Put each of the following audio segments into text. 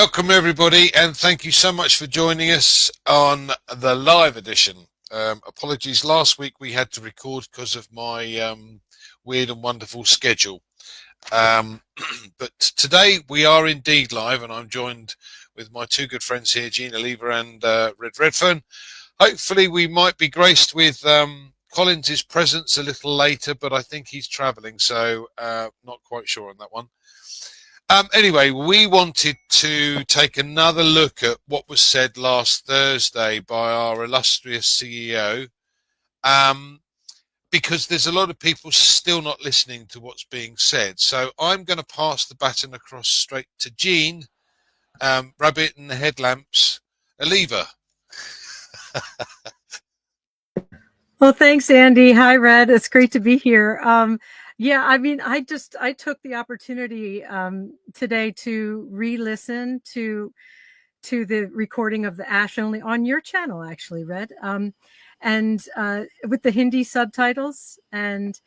Welcome everybody, and thank you so much for joining us on the live edition. Apologies, last week we had to record because of my weird and wonderful schedule. But today we are indeed live, and I'm joined with my two good friends here, Jeanne and Red Redfern. Hopefully we might be graced with Collins's presence a little later, but I think he's travelling, so not quite sure on that one. Anyway, we wanted to take another look at what was said last Thursday by our illustrious CEO, because there's a lot of people still not listening to what's being said. So I'm going to pass the baton across straight to Jeanne, Rabbit and the Headlamps, a lever. Well, thanks, Andy. Hi, Red. It's great to be here. Yeah, I mean, I took the opportunity today to re-listen to the recording of the Ash Only on your channel, actually, Red, and with the Hindi subtitles. And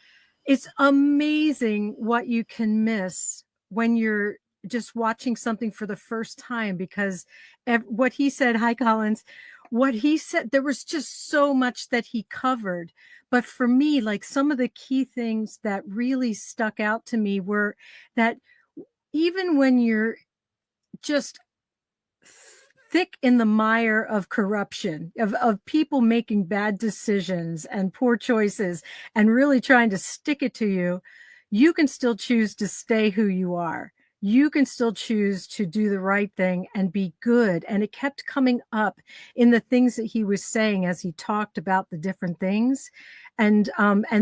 it's amazing what you can miss when you're just watching something for the first time, because what he said, hi, Collins, what he said, there was just so much that he covered. But for me, like, some of the key things that really stuck out to me were that even when you're just thick in the mire of corruption, of people making bad decisions and poor choices and really trying to stick it to you, you can still choose to stay who you are. You can still choose to do the right thing and be good. And it kept coming up in the things that he was saying as he talked about the different things. And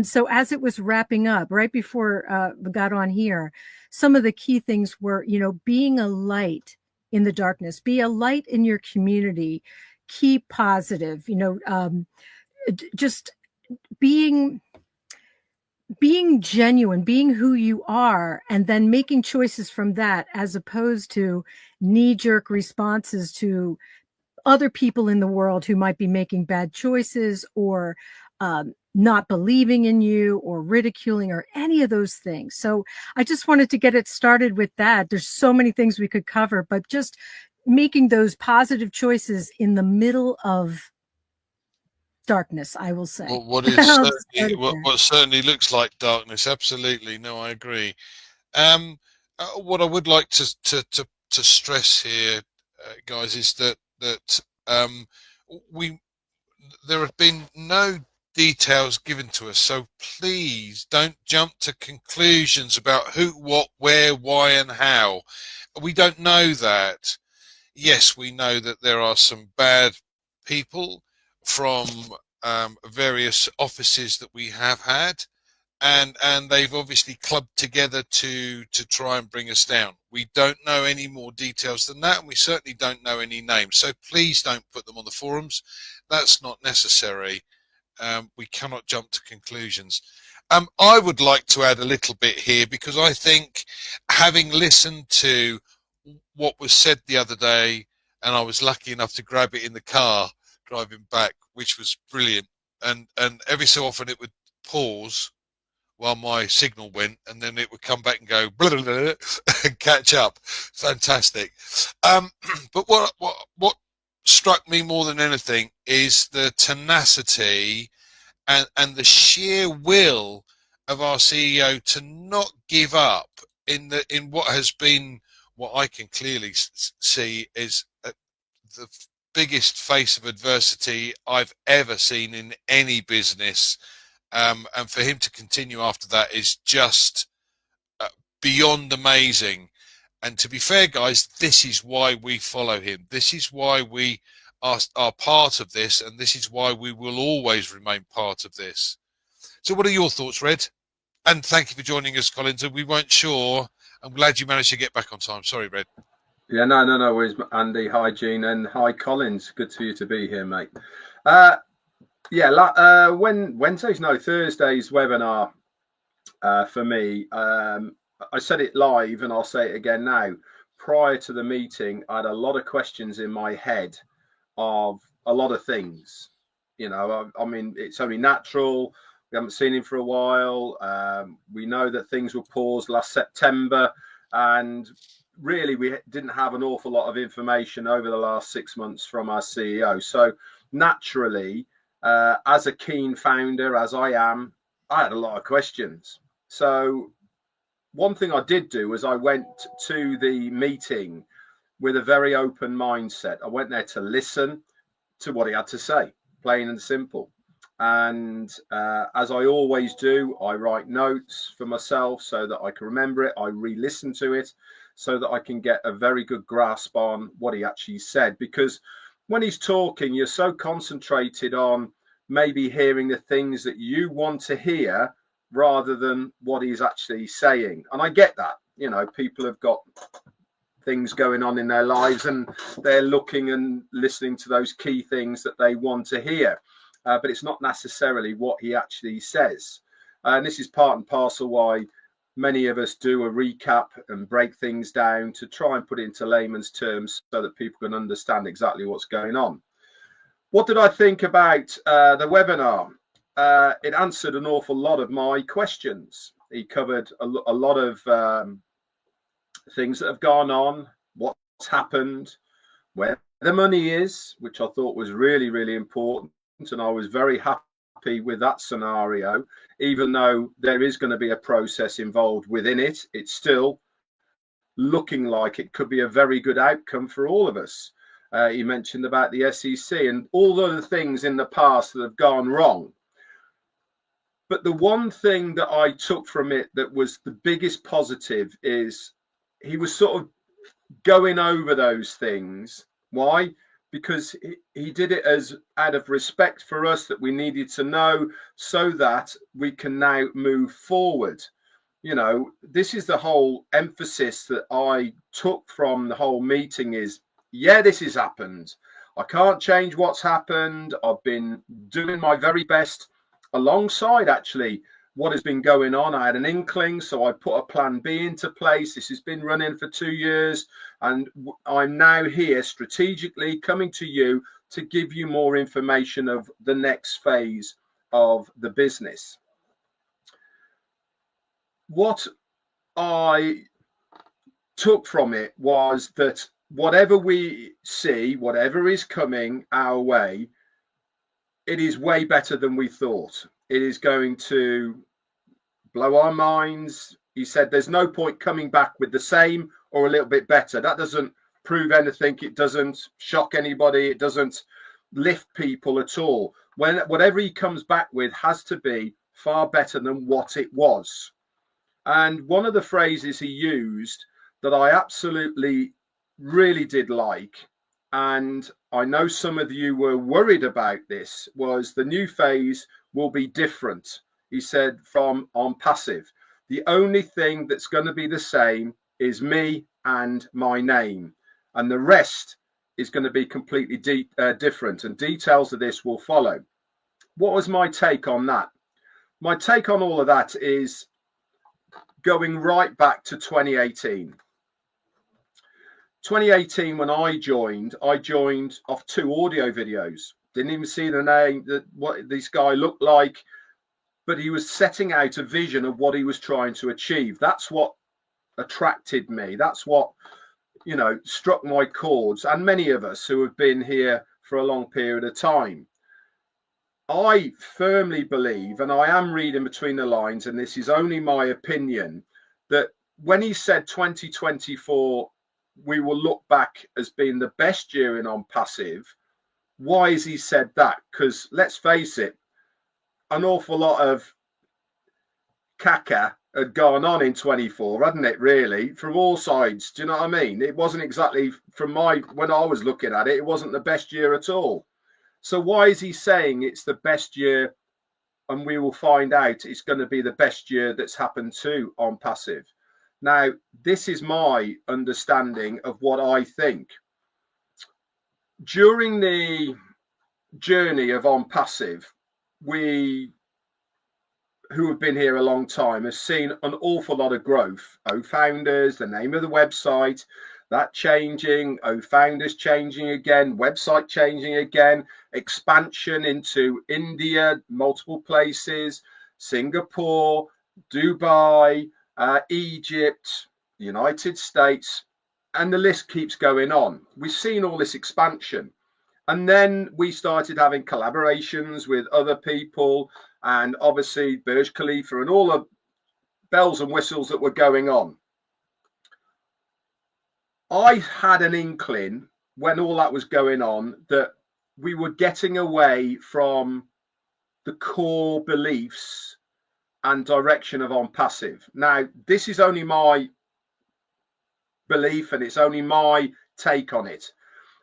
so as it was wrapping up, right before we got on here, some of the key things were, being a light in the darkness, be a light in your community, keep positive, just being genuine, being who you are, and then making choices from that, as opposed to knee-jerk responses to other people in the world who might be making bad choices, or not believing in you, or ridiculing, or any of those things. So I just wanted to get it started with that. There's so many things we could cover, but just making those positive choices in the middle of darkness, I will say. Well, what certainly looks like darkness. Absolutely, no, I agree. What I would like to stress here, guys, is that there have been no details given to us, so please don't jump to conclusions about who, what, where, why, and how. We don't know that. Yes, we know that there are some bad people from various offices that we have had, and they've obviously clubbed together to try and bring us down. We don't know any more details than that, and we certainly don't know any names, so please don't put them on the forums. That's not necessary. We cannot jump to conclusions. I would like to add a little bit here, because I think, having listened to what was said the other day, and I was lucky enough to grab it in the car driving back, which was brilliant, and every so often it would pause while my signal went, and then it would come back and go blah, blah, blah, and catch up. Fantastic. But what struck me more than anything is the tenacity and the sheer will of our CEO to not give up in what has been, what I can clearly see is the biggest face of adversity I've ever seen in any business. And for him to continue after that is just beyond amazing. And to be fair, guys, this is why we follow him. This is why we are part of this, and this is why we will always remain part of this. So what are your thoughts, Red? And thank you for joining us, Collins. We weren't sure. I'm glad you managed to get back on time. Sorry, Red. Yeah, no worries, Andy. Hi, Jeanne, and hi, Collins. Good for you to be here, mate. Thursday's webinar for me. I said it live, and I'll say it again now. Prior to the meeting, I had a lot of questions in my head of a lot of things. I mean, it's only natural. We haven't seen him for a while. We know that things were paused last September, and really we didn't have an awful lot of information over the last 6 months from our CEO. So naturally, as a keen founder, as I am, I had a lot of questions. So one thing I did do was I went to the meeting with a very open mindset. I went there to listen to what he had to say, plain and simple. And as I always do, I write notes for myself so that I can remember it. I re-listen to it so that I can get a very good grasp on what he actually said. Because when he's talking, you're so concentrated on maybe hearing the things that you want to hear rather than what he's actually saying. And I get that. You know, people have got things going on in their lives and they're looking and listening to those key things that they want to hear. But it's not necessarily what he actually says. And this is part and parcel why many of us do a recap and break things down to try and put it into layman's terms so that people can understand exactly what's going on. What did I think about the webinar? It answered an awful lot of my questions. He covered a lot of things that have gone on, what's happened, where the money is, which I thought was really, really important. And I was very happy with that scenario. Even though there is going to be a process involved within it, it's still looking like it could be a very good outcome for all of us. You mentioned about the SEC and all the other things in the past that have gone wrong. But the one thing that I took from it that was the biggest positive is he was sort of going over those things. Why? Because he did it as out of respect for us that we needed to know so that we can now move forward. You know, this is the whole emphasis that I took from the whole meeting is, yeah, this has happened. I can't change what's happened. I've been doing my very best alongside actually what has been going on. I had an inkling, so I put a plan B into place. This has been running for 2 years, and I'm now here strategically coming to you to give you more information of the next phase of the business. What I took from it was that whatever we see, whatever is coming our way, it is way better than we thought. It is going to blow our minds. He said there's no point coming back with the same or a little bit better. That doesn't prove anything. It doesn't shock anybody. It doesn't lift people at all. When whatever he comes back with has to be far better than what it was. And one of the phrases he used that I absolutely really did like, and I know some of you were worried about this, was the new phase will be different. He said from OnPassive, the only thing that's going to be the same is me and my name, and the rest is going to be completely different, and details of this will follow. What was my take on that? My take on all of that is going right back to 2018. 2018, when I joined off 2 audio videos. Didn't even see the name, what this guy looked like, but he was setting out a vision of what he was trying to achieve. That's what attracted me. That's what, you know, struck my chords, and many of us who have been here for a long period of time. I firmly believe, and I am reading between the lines, and this is only my opinion, that when he said 2024, we will look back as being the best year in OnPassive, why has he said that? Because let's face it, an awful lot of caca had gone on in 24, hadn't it, really, from all sides? Do you know what I mean? It wasn't exactly, from when I was looking at it, it wasn't the best year at all. So why is he saying it's the best year, and we will find out it's going to be the best year that's happened to OnPassive? Now, this is my understanding of what I think. During the journey of OnPassive, we who have been here a long time have seen an awful lot of growth. Founders, the name of the website, that changing, Founders changing again, website changing again, expansion into India, multiple places, Singapore, Dubai, Egypt, United States. And the list keeps going on. We've seen all this expansion. And then we started having collaborations with other people, and obviously Burj Khalifa and all the bells and whistles that were going on. I had an inkling when all that was going on that we were getting away from the core beliefs and direction of OnPassive. Now, this is only my belief and it's only my take on it.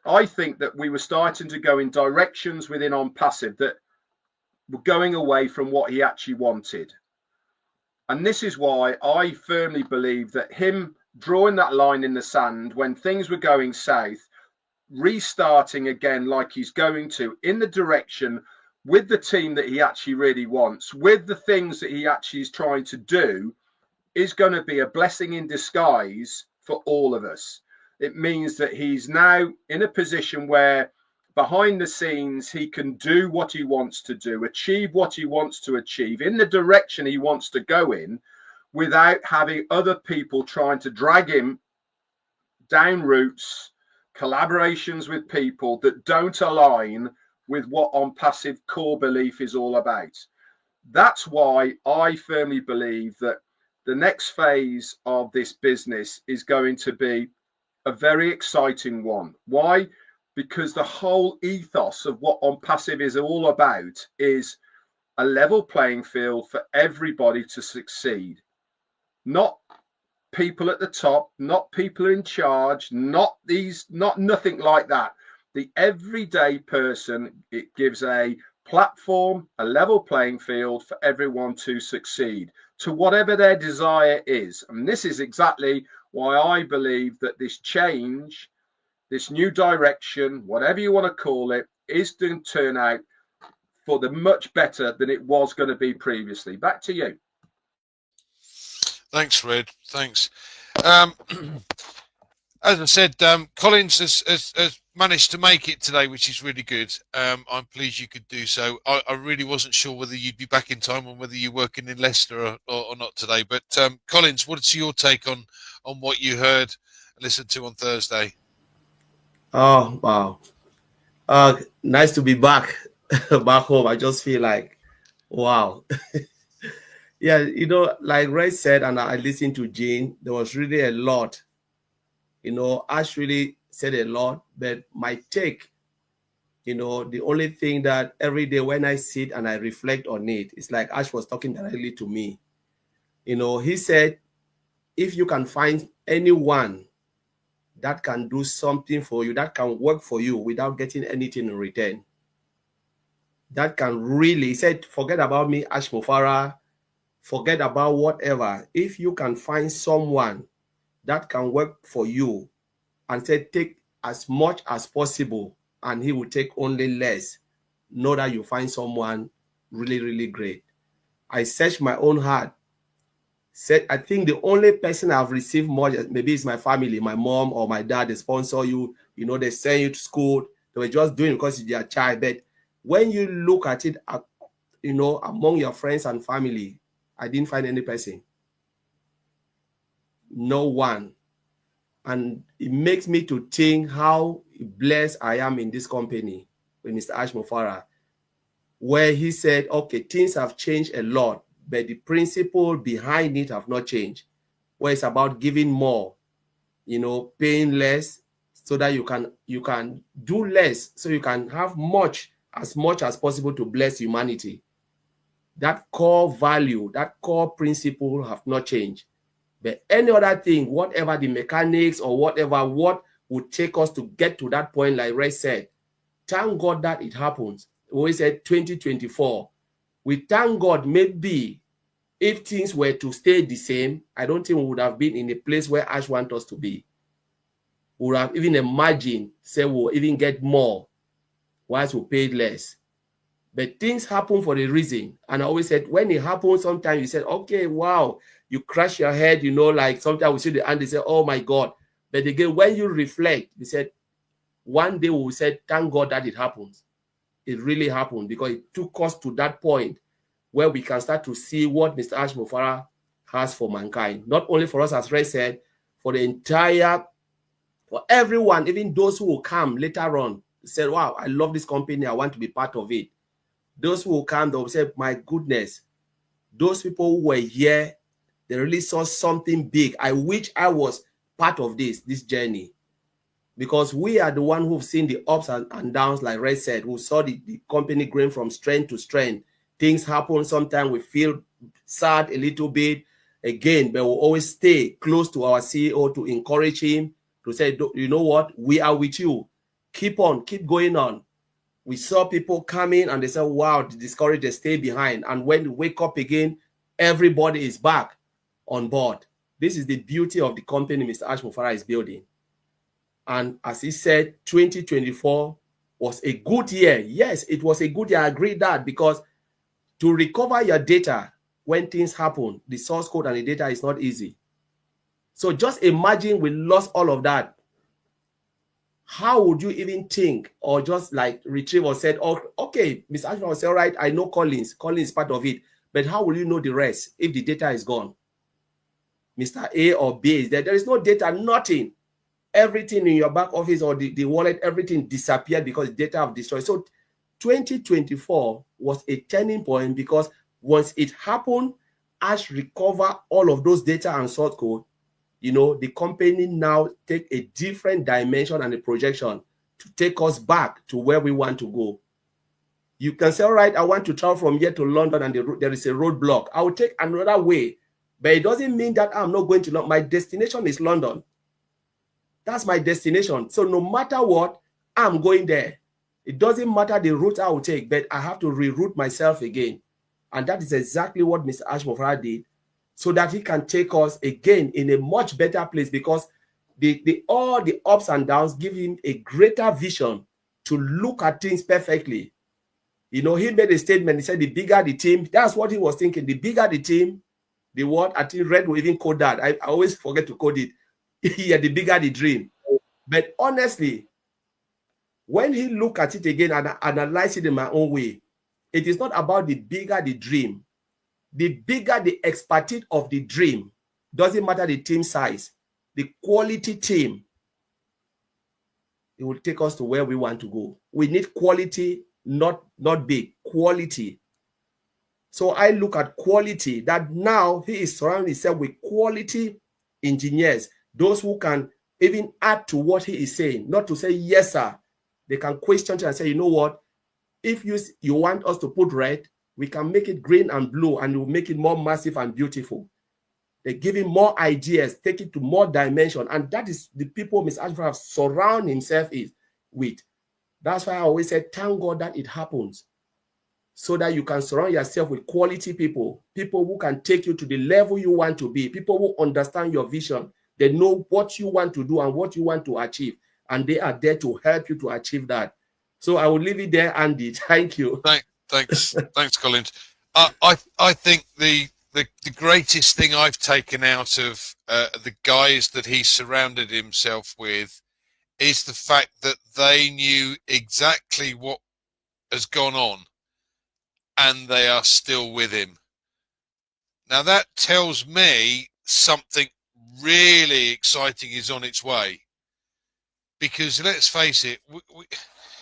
I think that we were starting to go in directions within OnPassive that were going away from what he actually wanted. And this is why I firmly believe that him drawing that line in the sand when things were going south, restarting again like he's going to in the direction with the team that he actually really wants, with the things that he actually is trying to do, is going to be a blessing in disguise for all of us. It means that he's now in a position where behind the scenes he can do what he wants to do, achieve what he wants to achieve in the direction he wants to go in, without having other people trying to drag him down routes, collaborations with people that don't align with what OnPassive core belief is all about. That's why I firmly believe that the next phase of this business is going to be a very exciting one. Why? Because the whole ethos of what OnPassive is all about is a level playing field for everybody to succeed. Not people at the top, not people in charge, not nothing like that. The everyday person, it gives a platform, a level playing field for everyone to succeed to whatever their desire is. And this is exactly why I believe that this change, this new direction, whatever you want to call it, is going to turn out for the much better than it was going to be previously. Back to you. Thanks, Red. Thanks. As I said, Collins has managed to make it today, which is really good. I'm pleased you could do so. I really wasn't sure whether you'd be back in time and whether you're working in Leicester or not today. But Collins, what's your take on what you heard and listened to on Thursday? Oh, wow. Nice to be back home. I just feel like, wow. Yeah, you know, like Ray said, and I listened to Jeanne, there was really a lot. You know, Ash really said a lot, but my take, you know, the only thing that every day when I sit and I reflect on it, it's like Ash was talking directly to me. You know, he said, if you can find anyone that can do something for you, that can work for you without getting anything in return, that can really, he said, forget about me, Ash Mufareh, forget about whatever. If you can find someone that can work for you and say, take as much as possible, and he will take only less, know that you find someone really, really great. I searched my own heart. Said, I think the only person I've received more, maybe it's my family, my mom or my dad, they sponsor you, you know, they send you to school. They were just doing it because it's their child. But when you look at it, you know, among your friends and family, I didn't find any person. No one. And it makes me to think how blessed I am in this company with Mr. Ash Mufareh, where he said, okay, things have changed a lot, but the principle behind it have not changed. Where it's about giving more, you know, paying less so that you can do less, so you can have as much as possible to bless humanity. That core value, that core principle have not changed. But any other thing, whatever the mechanics or whatever, what would take us to get to that point, like Ray said, thank God that it happens. We always said 2024. We thank God, maybe if things were to stay the same, I don't think we would have been in a place where Ash wants us to be. We would have even imagined, say we'll even get more whilst we paid less. But things happen for a reason. And I always said, when it happens, sometimes you said, okay, wow, you crash your head, you know, like sometimes we see the end, they say, oh my God. But again, when you reflect, we said, one day we said, thank God that it happens. It really happened because it took us to that point where we can start to see what Mr. Ash Mufareh has for mankind. Not only for us, as Ray said, for the entire For everyone, even those who will come later on, said, wow, I love this company, I want to be part of it. Those who will come, they'll say, my goodness, those people who were here, they really saw something big. I wish I was part of this journey. Because we are the one who've seen the ups and downs, like Red said, who saw the company growing from strength to strength. Things happen. Sometimes we feel sad a little bit. Again, but we'll always stay close to our CEO to encourage him, to say, you know what, we are with you. Keep on, keep going on. We saw people come in and they say, wow, the discouraged, they stay behind. And when they wake up again, everybody is back on board. This is the beauty of the company Mr. Ash Mufareh is building. And as he said, 2024 was a good year. Yes, it was a good year. I agree that, because to recover your data when things happen, the source code and the data is not easy. So just imagine we lost all of that. How would you even think, or just like retrieve or said, oh, okay, Mr. Ashman will say, all right, I know Collins. Collins is part of it. But how will you know the rest if the data is gone? Mr. A or B is there. There is no data, nothing. Everything in your back office or the wallet, everything disappeared because data have destroyed. So 2024 was a turning point, because once it happened, Ash recover all of those data and source code, you know, the company now take a different dimension and a projection to take us back to where we want to go. You can say, all right, I want to travel from here to London and there is a roadblock. I will take another way, but it doesn't mean that I'm not going to London. My destination is London. That's my destination. So no matter what, I'm going there. It doesn't matter the route I will take, but I have to reroute myself again. And that is exactly what Mr. Ash Mufareh did, so that he can take us again in a much better place, because all the ups and downs give him a greater vision to look at things perfectly. You know, he made a statement. He said, the bigger the team, that's what he was thinking. The bigger the team, the what? I think Red will even code that. I always forget to code it. Yeah, the bigger the dream. But honestly, when he look at it again and analyze it in my own way, it is not about the bigger the dream. The bigger the expertise of the dream, doesn't matter the team size, the quality team, it will take us to where we want to go. We need quality, not big, quality. So I look at quality, that now he is surrounding himself with quality engineers, those who can even add to what he is saying, not to say, yes, sir. They can question it and say, you know what? If you want us to put red, we can make it green and blue, and we'll make it more massive and beautiful. They give him more ideas, take it to more dimension. And that is the people Mr. Ashford surround himself with. That's why I always say, thank God that it happens, so that you can surround yourself with quality people, people who can take you to the level you want to be, people who understand your vision. They know what you want to do and what you want to achieve, and they are there to help you to achieve that. So I will leave it there, Andy. Thank you. Thanks, Collins. I think the greatest thing I've taken out of the guys that he surrounded himself with is the fact that they knew exactly what has gone on, and they are still with him. Now that tells me something really exciting is on its way. Because let's face it,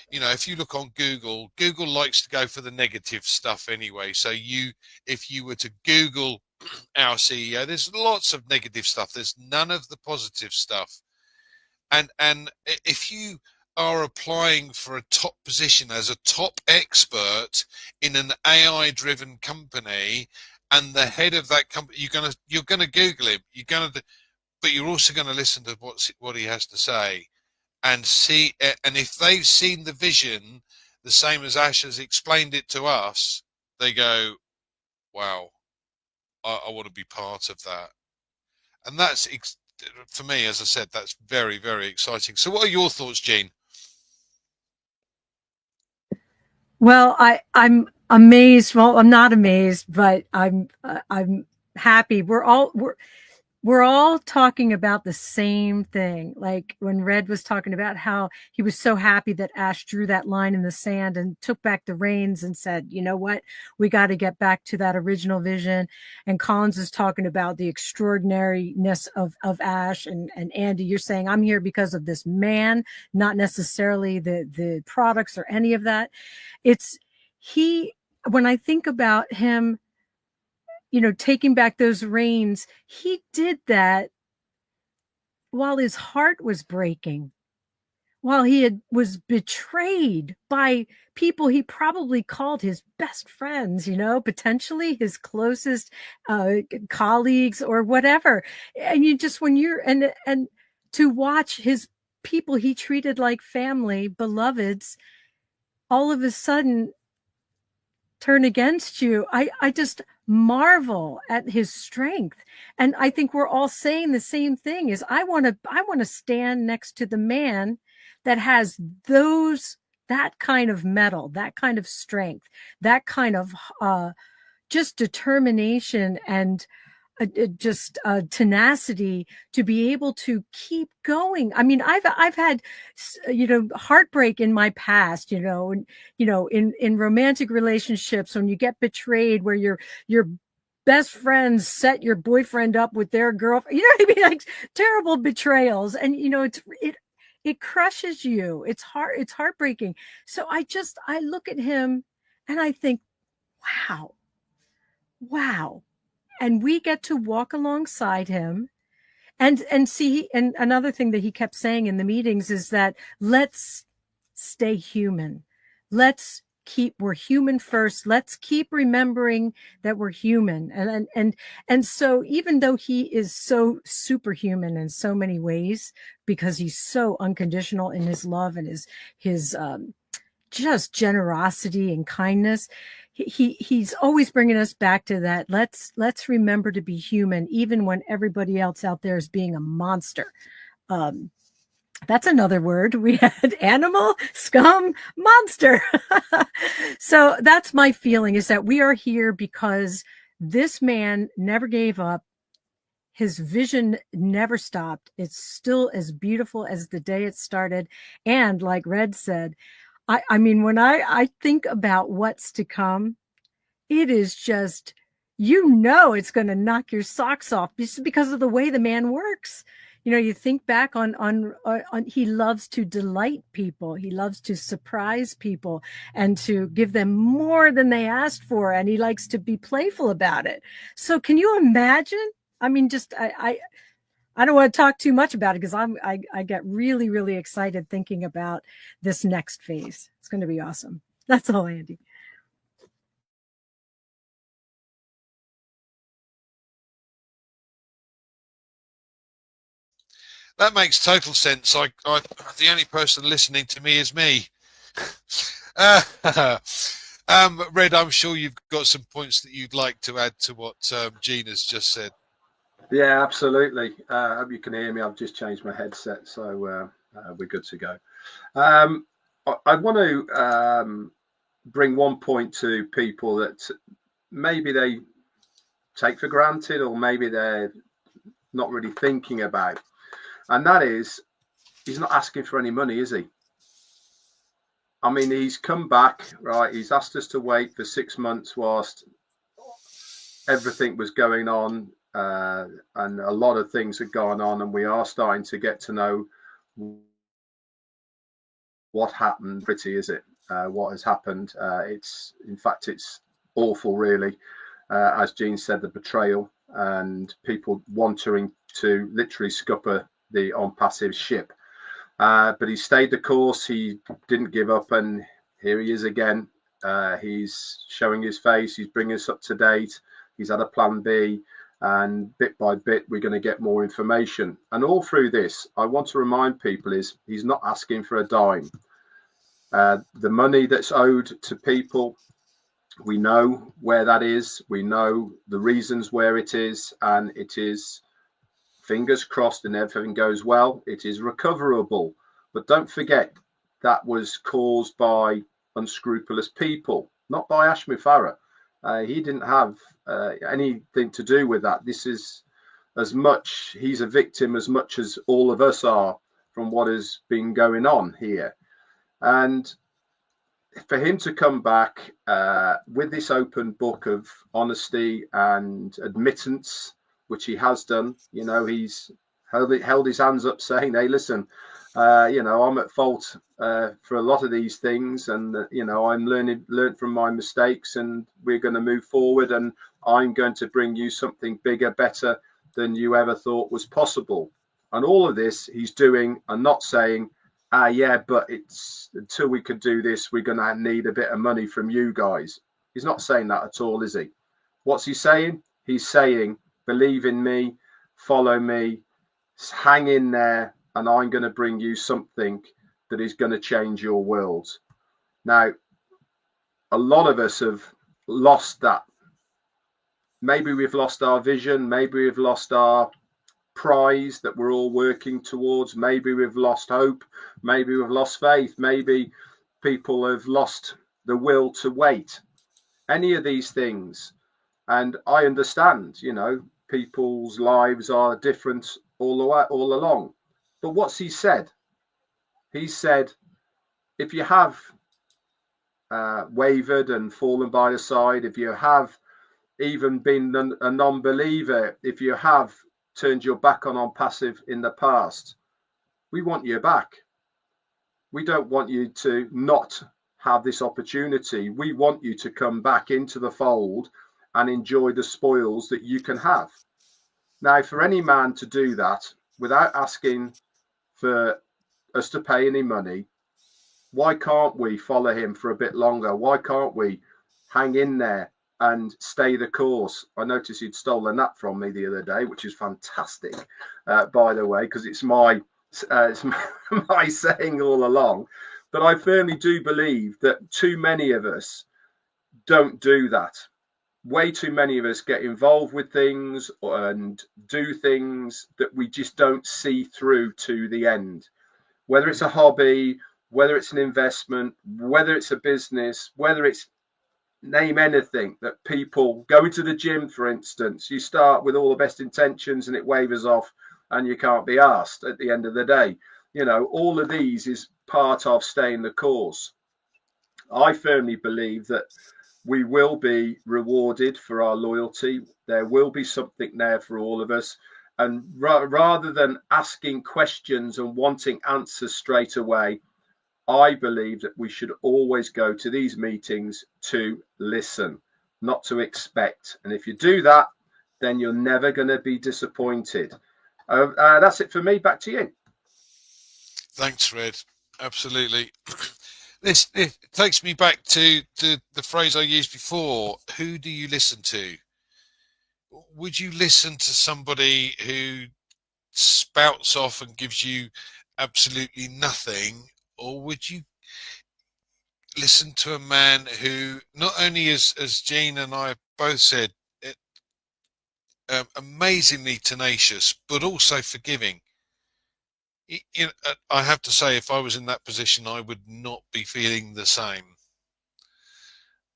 you know, if you look on Google likes to go for the negative stuff anyway. So if you were to Google our CEO, there's lots of negative stuff. There's none of the positive stuff. And if you are applying for a top position as a top expert in an AI-driven company, and the head of that company, you're gonna Google him. But you're also gonna listen to what he has to say. And see, and if they've seen the vision, the same as Ash has explained it to us, they go, wow, I want to be part of that. And that's, for me, as I said, that's very, very exciting. So what are your thoughts, Jeanne? Well, I'm amazed. Well, I'm not amazed, but I'm happy. we're all talking about the same thing. Like when Red was talking about how he was so happy that Ash drew that line in the sand and took back the reins and said, you know what, we got to get back to that original vision. And Collins is talking about the extraordinariness of Ash. And Andy, you're saying, I'm here because of this man, not necessarily the products or any of that. When I think about him, taking back those reins, he did that while his heart was breaking, while was betrayed by people he probably called his best friends, potentially his closest colleagues or whatever. And and to watch his people he treated like family, beloveds, all of a sudden turn against you. I just marvel at his strength. And I think we're all saying the same thing, is I want to stand next to the man that has that kind of mettle, that kind of strength, that kind of just determination and just tenacity to be able to keep going. I mean, I've had heartbreak in my past, in romantic relationships, when you get betrayed, where your best friends set your boyfriend up with their girlfriend, you know what I mean, like terrible betrayals. And it crushes you. It's heartbreaking. So I look at him and I think, wow. And we get to walk alongside him and see. And another thing that he kept saying in the meetings is that let's stay human. We're human first. Let's keep remembering that we're human. And so even though he is so superhuman in so many ways, because he's so unconditional in his love and his just generosity and kindness, he's always bringing us back to that. Let's remember to be human, even when everybody else out there is being a monster. That's another word. We had animal, scum, monster. So that's my feeling, is that we are here because this man never gave up. His vision never stopped. It's still as beautiful as the day it started. And like Red said, I mean, when I think about what's to come, it is just, it's going to knock your socks off just because of the way the man works. You think back on he loves to delight people. He loves to surprise people and to give them more than they asked for. And he likes to be playful about it. So can you imagine? I mean, just, I don't want to talk too much about it, because I get really, really excited thinking about this next phase. It's going to be awesome. That's all, Andy. That makes total sense. The only person listening to me is me. Red, I'm sure you've got some points that you'd like to add to what Jeanne has just said. Yeah, absolutely. I hope you can hear me. I've just changed my headset, so we're good to go. I want to bring one point to people that maybe they take for granted, or maybe they're not really thinking about. And that is, he's not asking for any money, is he? I mean, he's come back, right? He's asked us to wait for 6 months whilst everything was going on, and a lot of things had gone on, and we are starting to get to know what happened. Pretty, is it? What has happened? It's awful, really. As Jeanne said, the betrayal and people wanting to literally scupper the OnPassive ship. But he stayed the course. He didn't give up, and here he is again. He's showing his face. He's bringing us up to date. He's had a plan B, and bit by bit, we're going to get more information. And all through this, I want to remind people is he's not asking for a dime. The money that's owed to people, we know where that is. We know the reasons where it is, and it is, fingers crossed and everything goes well, it is recoverable. But don't forget, that was caused by unscrupulous people, not by Ash Mufareh. He didn't have anything to do with that. This is as much, he's a victim as much as all of us are from what has been going on here. And for him to come back with this open book of honesty and admittance, which he has done, you know, he's held his hands up saying, hey, listen, you know, I'm at fault for a lot of these things, and you know, I'm learned from my mistakes, and we're going to move forward, and I'm going to bring you something bigger, better than you ever thought was possible. And all of this he's doing and not saying, yeah, but it's until we could do this, we're going to need a bit of money from you guys. He's not saying that at all, is he? What's he saying? He's saying, believe in me, follow me, hang in there, and I'm going to bring you something that is going to change your world. Now, a lot of us have lost that. Maybe we've lost our vision. Maybe we've lost our prize that we're all working towards. Maybe we've lost hope. Maybe we've lost faith. Maybe people have lost the will to wait. Any of these things. And I understand, you know, people's lives are different all along. But what's he said? He said, if you have wavered and fallen by the side, if you have even been a non-believer, if you have turned your back on OnPassive in the past, we want you back. We don't want you to not have this opportunity. We want you to come back into the fold and enjoy the spoils that you can have. Now, for any man to do that without asking for us to pay any money, why can't we follow him for a bit longer? Why can't we hang in there and stay the course? I noticed he'd stolen that from me the other day, which is fantastic, by the way, because it's my saying all along. But I firmly do believe that too many of us don't do that. Way too many of us get involved with things and do things that we just don't see through to the end. Whether it's a hobby, whether it's an investment, whether it's a business, whether it's name anything, that people go into the gym, for instance, you start with all the best intentions and it wavers off and you can't be asked at the end of the day. You know, all of these is part of staying the course. I firmly believe that we will be rewarded for our loyalty. There will be something there for all of us. And rather than asking questions and wanting answers straight away, I believe that we should always go to these meetings to listen, not to expect. And if you do that, then you're never going to be disappointed. That's it for me. Back to you. Thanks, Red. Absolutely. It takes me back to the phrase I used before. Who do you listen to? Would you listen to somebody who spouts off and gives you absolutely nothing, or would you listen to a man who not only is, as Jeanne and I both said, amazingly tenacious, but also forgiving? You know, I have to say, if I was in that position, I would not be feeling the same.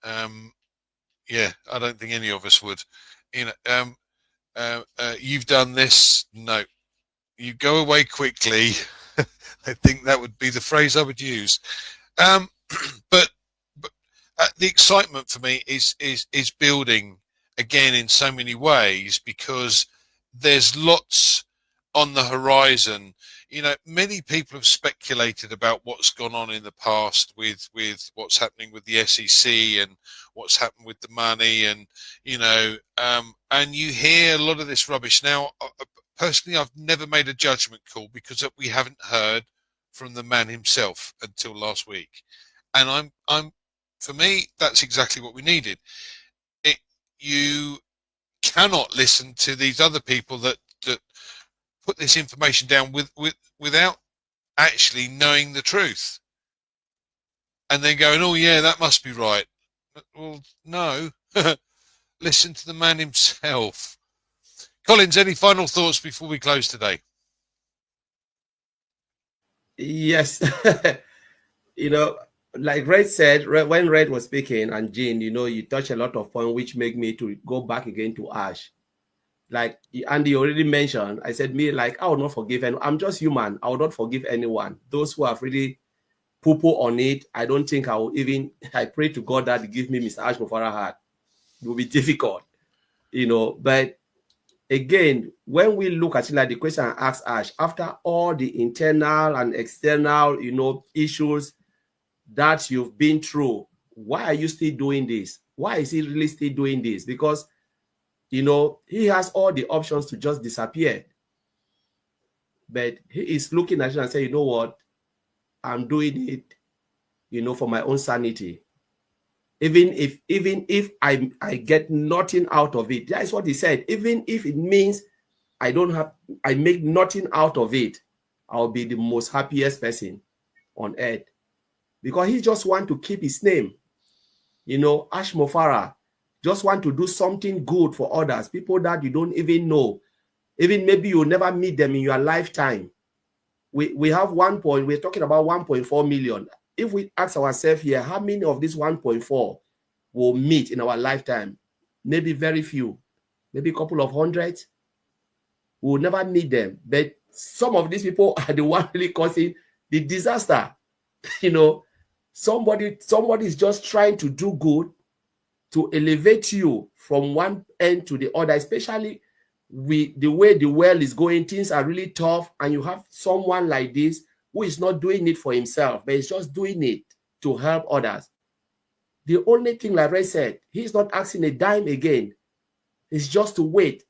Yeah, I don't think any of us would. You know, you've done this. No, you go away quickly. I think that would be the phrase I would use. But the excitement for me is building again in so many ways, because there's lots on the horizon. You know, many people have speculated about what's gone on in the past with what's happening with the SEC and what's happened with the money, and you know, and you hear a lot of this rubbish. Now, personally, I've never made a judgment call because we haven't heard from the man himself until last week, and I'm for me, that's exactly what we needed. You cannot listen to these other people that put this information down without actually knowing the truth, and then going, oh yeah, that must be right. Well, no. Listen to the man himself. Collins, any final thoughts before we close today? Yes. You know, like Red said, when Red was speaking, and Jeanne, you know, you touched a lot of points which make me to go back again to Ash. like Andy already mentioned, I said, me, like, I will not forgive anyone. I'm just human. I will not forgive anyone. Those who have really poo-poo on it, I don't think I will even, I pray to God that He give me Mr. Ash Mufareh heart. It will be difficult, you know. But again, when we look at it, like the question I asked Ash, after all the internal and external, you know, issues that you've been through, why are you still doing this? Why is he really still doing this? Because, you know, he has all the options to just disappear. But he is looking at it and saying, you know what? I'm doing it, you know, for my own sanity. Even if I get nothing out of it. That is what he said. Even if it means I make nothing out of it, I'll be the most happiest person on earth. Because he just want to keep his name. You know, Ash Mufareh just want to do something good for others, people that you don't even know. Even maybe you'll never meet them in your lifetime. We have we're talking about 1.4 million. If we ask ourselves here, how many of this 1.4 will meet in our lifetime? Maybe very few, maybe a couple of hundreds. We'll never meet them. But some of these people are the one really causing the disaster. You know, somebody is just trying to do good, to elevate you from one end to the other, especially with the way the world is going. Things are really tough, and you have someone like this who is not doing it for himself, but he's just doing it to help others. The only thing, like I said, he's not asking a dime again. It's just to wait.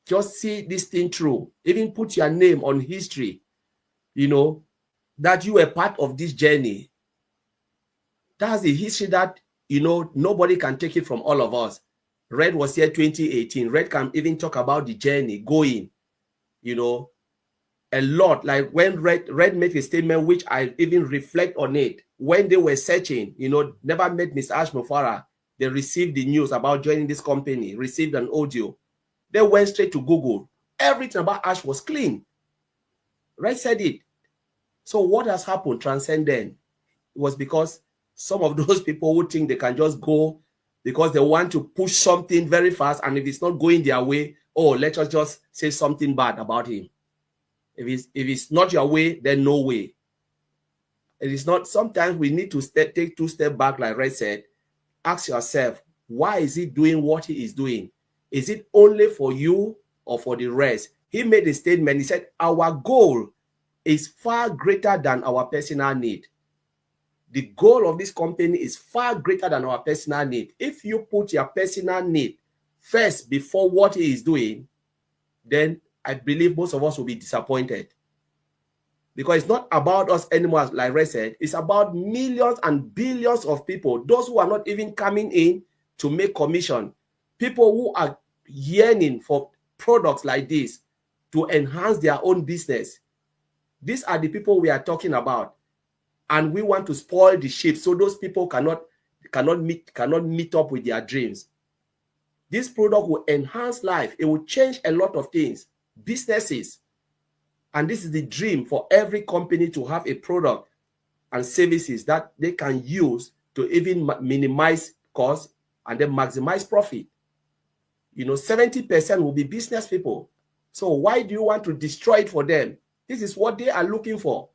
Just see this thing through. Even put your name on history, you know, that you were part of this journey. That's the history that, you know, nobody can take it from all of us. Red was here 2018. Red can even talk about the journey going, you know, a lot. Like when Red made a statement, which I even reflect on it, when they were searching, you know, never met Mr. Ash Mufareh. They received the news about joining this company, received an audio. They went straight to Google. Everything about Ash was clean. Red said it. So what has happened transcendent? It was because some of those people who think they can just go because they want to push something very fast, and if it's not going their way, oh, let us just say something bad about him. If it's not your way, then no way. It is not. Sometimes we need to take 2 steps back, like Red said. Ask yourself, why is he doing what he is doing? Is it only for you or for the rest? He made a statement. He said, our goal is far greater than our personal need. The goal of this company is far greater than our personal need. If you put your personal need first before what he is doing, then I believe most of us will be disappointed. Because it's not about us anymore, like Ray said. It's about millions and billions of people, those who are not even coming in to make commission, people who are yearning for products like this to enhance their own business. These are the people we are talking about. And we want to spoil the ship so those people cannot meet up with their dreams. This product will enhance life. It will change a lot of things, businesses. And this is the dream for every company, to have a product and services that they can use to even minimize costs and then maximize profit. You know, 70% will be business people. So why do you want to destroy it for them? This is what they are looking for.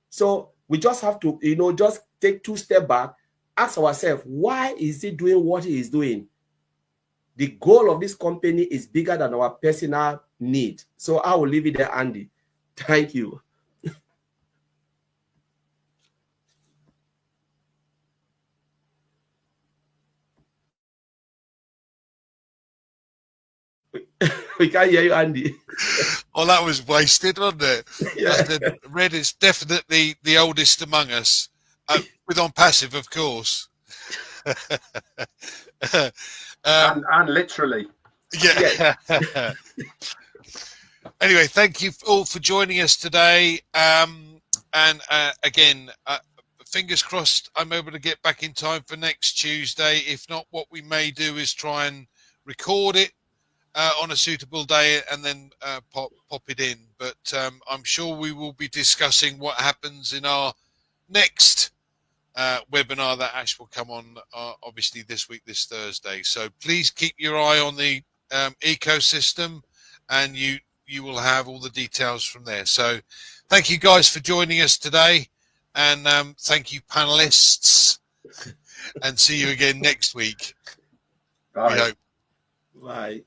So we just have to, you know, just take 2 steps back, ask ourselves, why is he doing what he is doing? The goal of this company is bigger than our personal need. So I will leave it there, Andy. Thank you. We can't hear you, Andy. Oh, that was wasted, wasn't it? Yeah. Red is definitely the oldest among us, with OnPassive, of course. And literally. Yeah. Anyway, thank you all for joining us today. And again, fingers crossed I'm able to get back in time for next Tuesday. If not, what we may do is try and record it on a suitable day and then pop it in. But I'm sure we will be discussing what happens in our next webinar that Ash will come on, obviously this week, this Thursday. So please keep your eye on the ecosystem. and you will have all the details from there. So thank you guys for joining us today, and thank you panelists, and see you again next week. Bye. We hope. Bye.